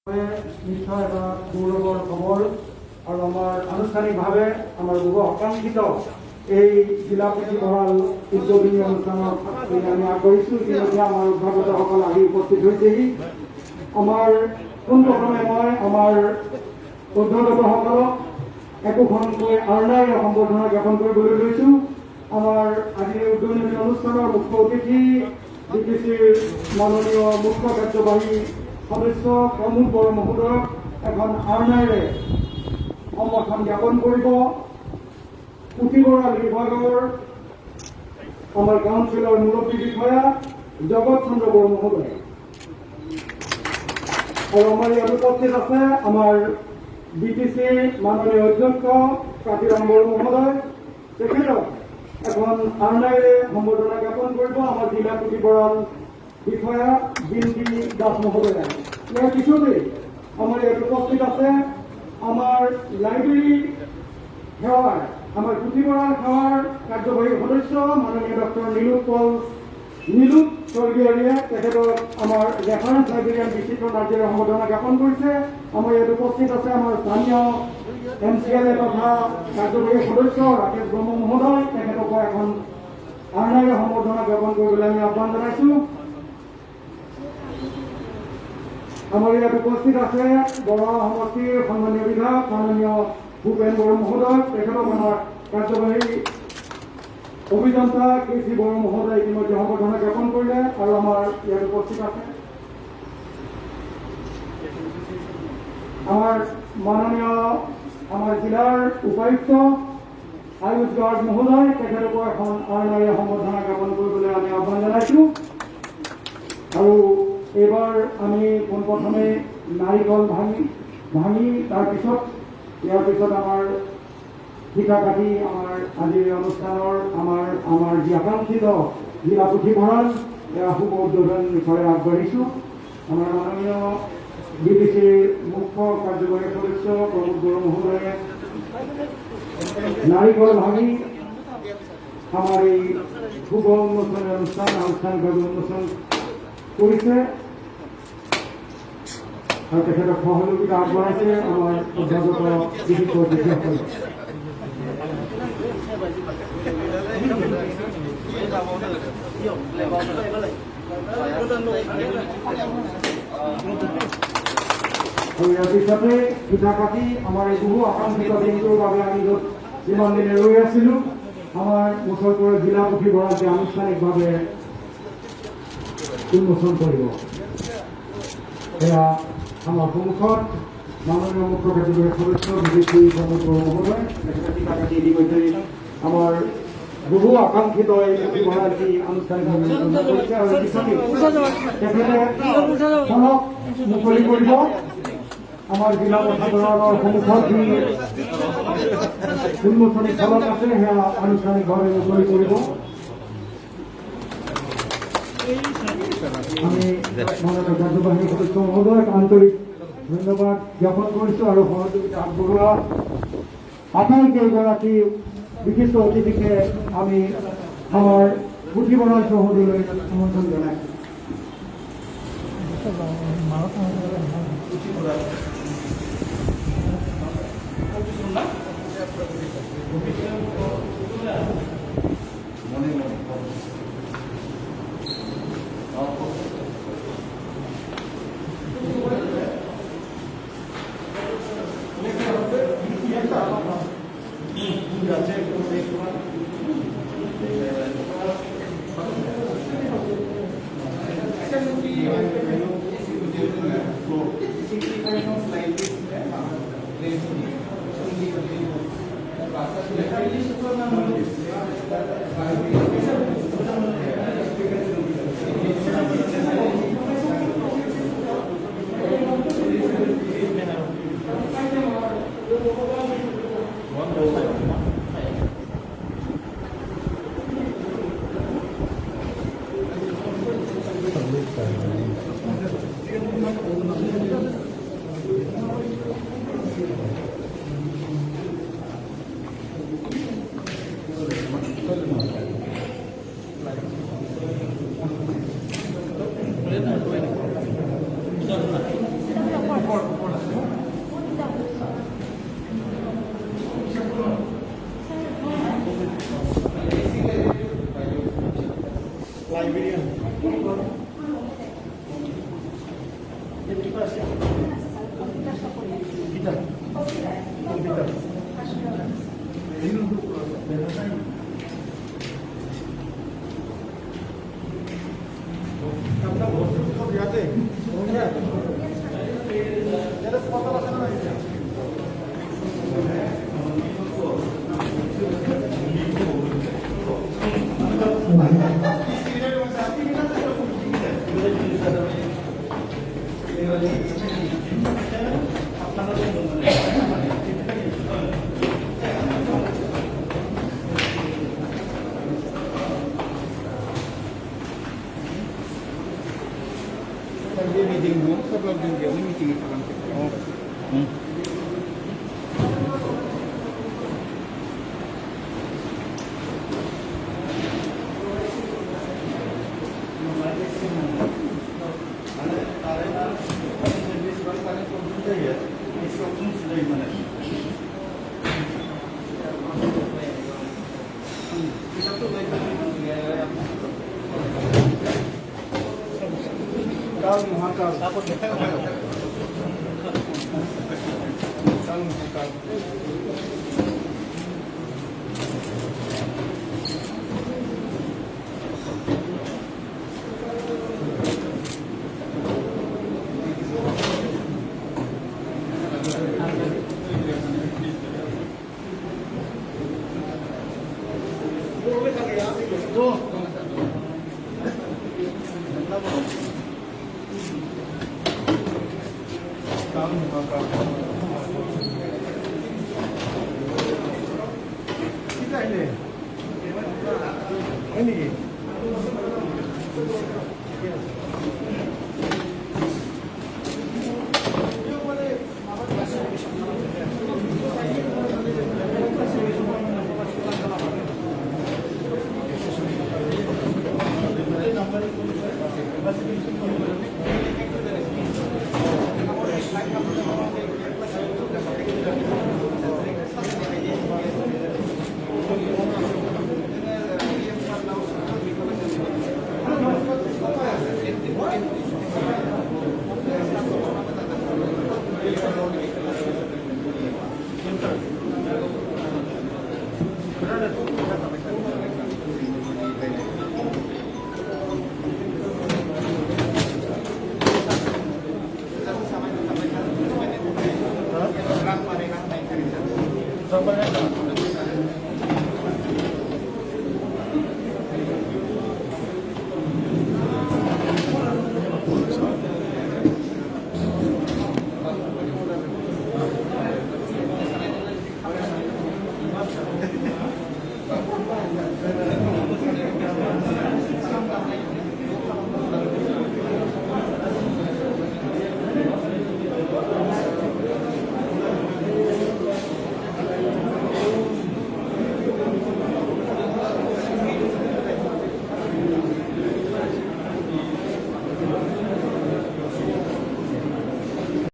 নিশ্চয় এটা গৌৰৱৰ খবৰ আৰু আমাৰ আনুষ্ঠানিকভাৱে আমাৰ বহু আকাংক্ষিত এই জিলা পুথিভঁৰাল উদ্যোগিনী অনুষ্ঠানত আমি আগবাঢ়িছোঁ। ইতিমধ্যে আমাৰ অভিভাৱকসকল আহি উপস্থিত হৈছেহি। আমাৰ পোনপ্ৰথমে মই আমাৰ অধ্যক্ষসকলক একোখনকৈ আৰ্ণাই সম্বৰ্ধনা জ্ঞাপন কৰিবলৈ লৈছোঁ। আমাৰ আজিৰ উদ্যোগিনী অনুষ্ঠানৰ মুখ্য অতিথি BTCৰ মাননীয় মুখ্য কাৰ্যবাহী সদস্য প্ৰমোদ বড়ো মহোদয়ক এখন আৰ্ণাইৰে সম্বৰ্ধনা জ্ঞাপন কৰিব। পুথিভঁৰাল বিভাগৰ আমাৰ কাউন্সিলৰ মুৰব্বী বিষয়া জগত চন্দ্ৰ বড়ো মহোদয় আৰু আমাৰ ইয়াত উপস্থিত আছে আমাৰ BTCৰ মাননীয় অধ্যক্ষ কাতিৰাম বড়ো মহোদয়। তেখেতক এখন আৰ্ণাইৰে সম্বৰ্ধনা জ্ঞাপন কৰিব আমাৰ জিলা পুথিভঁৰাল বিষয়া বিন্দি দাস মহোদয়। ইয়াৰ পিছতেই আমাৰ ইয়াত উপস্থিত আছে আমাৰ লাইব্ৰেৰী সেৱাৰ আমাৰ পুথিভঁৰাল সেৱাৰ কাৰ্যবাহী সদস্য মাননীয় ডক্টৰ নীলোৎ স্বৰ্গীয়াৰীয়ে তেখেতক আমাৰ ৰেফাৰেন্স লাইব্ৰেৰিয়ান বিচিত্ৰ নাৰ্জীৰে সম্বৰ্ধনা জ্ঞাপন কৰিছে। আমাৰ ইয়াত উপস্থিত আছে আমাৰ স্থানীয় MCLA তথা কাৰ্যবাহী সদস্য ৰাকেশ ব্ৰহ্ম মহোদয়। তেখেতকো এখন আৰ্ণাইৰে সম্বৰ্ধনা জ্ঞাপন কৰিবলৈ আমি আহ্বান জনাইছোঁ। আমাৰ ইয়াত উপস্থিত আছে বড়ো সমষ্টিৰ সন্মানীয় বিধায়ক মাননীয় ভূপেন বড়ো মহোদয়। তেখেতক আমাৰ কাৰ্যবাহী অভিযন্তা KC বড়ো মহোদয় ইতিমধ্যে সম্বৰ্ধনা জ্ঞাপন কৰিলে আৰু আমাৰ ইয়াত উপস্থিত আছে আমাৰ মাননীয় আমাৰ জিলাৰ উপায়ুক্ত আয়ুষ গাৰ্গ মহোদয়। তেখেতকো এখন আৰ্ণাইৰে সম্বৰ্ধনা জ্ঞাপন কৰিবলৈ আমি আহ্বান জনাইছোঁ। আৰু এইবাৰ আমি পোনপ্ৰথমে নাৰিকল ভাঙি তাৰপিছত ইয়াৰ পিছত আমাৰ ফিতা কাটি আমাৰ আজিৰ অনুষ্ঠানৰ আমাৰ যি আকাংক্ষিত জিলা পুথিভঁৰাল এয়া শুভ উদ্বোধন বিষয়ে আগবাঢ়িছোঁ। আমাৰ মাননীয় BTCৰ মুখ্য কাৰ্যবাহী সদস্য প্ৰমোদ বড়ো মহোদয়ে নাৰিকল ভাঙি আমাৰ এই শুভ উন্মোচনী অনুষ্ঠান আনুষ্ঠানিকভাৱে উন্মোচন কৰিছে আৰু তেখেতক সহযোগিতা আগবঢ়াইছে আমাৰ অধ্যাপক বিশিষ্ট অতিথিসকলে। আৰু ইয়াৰ পিছতে পিঠা কাটি আমাৰ এই বহু আকাংক্ষিত দিনটোৰ বাবে আমি য'ত যিমান দিনে ৰৈ আছিলোঁ আমাৰ ওচৰটোৰ জিলা পুথিভঁৰালটি আনুষ্ঠানিকভাৱে উন্মোচন কৰিব। এয়া আমাৰ সন্মুখত মাননীয় মুখ্য কাৰ্যবাহী সদস্য BTC প্ৰমোদ বড়ো মহোদয়। তেখেতে পিঠা কাটি ইতিমধ্যে আমাৰ বহু আকাংক্ষিত এই পুথিভঁৰালটি আনুষ্ঠানিকভাৱে উন্মোচন কৰিছে আৰু পিছতে তেখেতে ফলক মুকলি কৰিব। আমাৰ জিলা পুথিভঁৰালৰ সন্মুখত যি উন্মোচনী ফলক আছে সেয়া আনুষ্ঠানিকভাৱে মুকলি কৰিব। আমি মাননীয় কাৰ্যবাহী সদস্য মহোদয়ক আন্তৰিক ধন্যবাদ জ্ঞাপন কৰিছোঁ আৰু সহযোগিতা আগবঢ়োৱা আটাইকেইগৰাকী বিশিষ্ট অতিথিকে আমি আমাৰ পুথিভঁৰাল চৌহদলৈ আমন্ত্ৰণ জনাইছোঁ। Dia meeting room, sebelum dia meeting itu kan. Oh. Kau mahakal. Takut ya. Kau mahakal. Kita ini. Sampai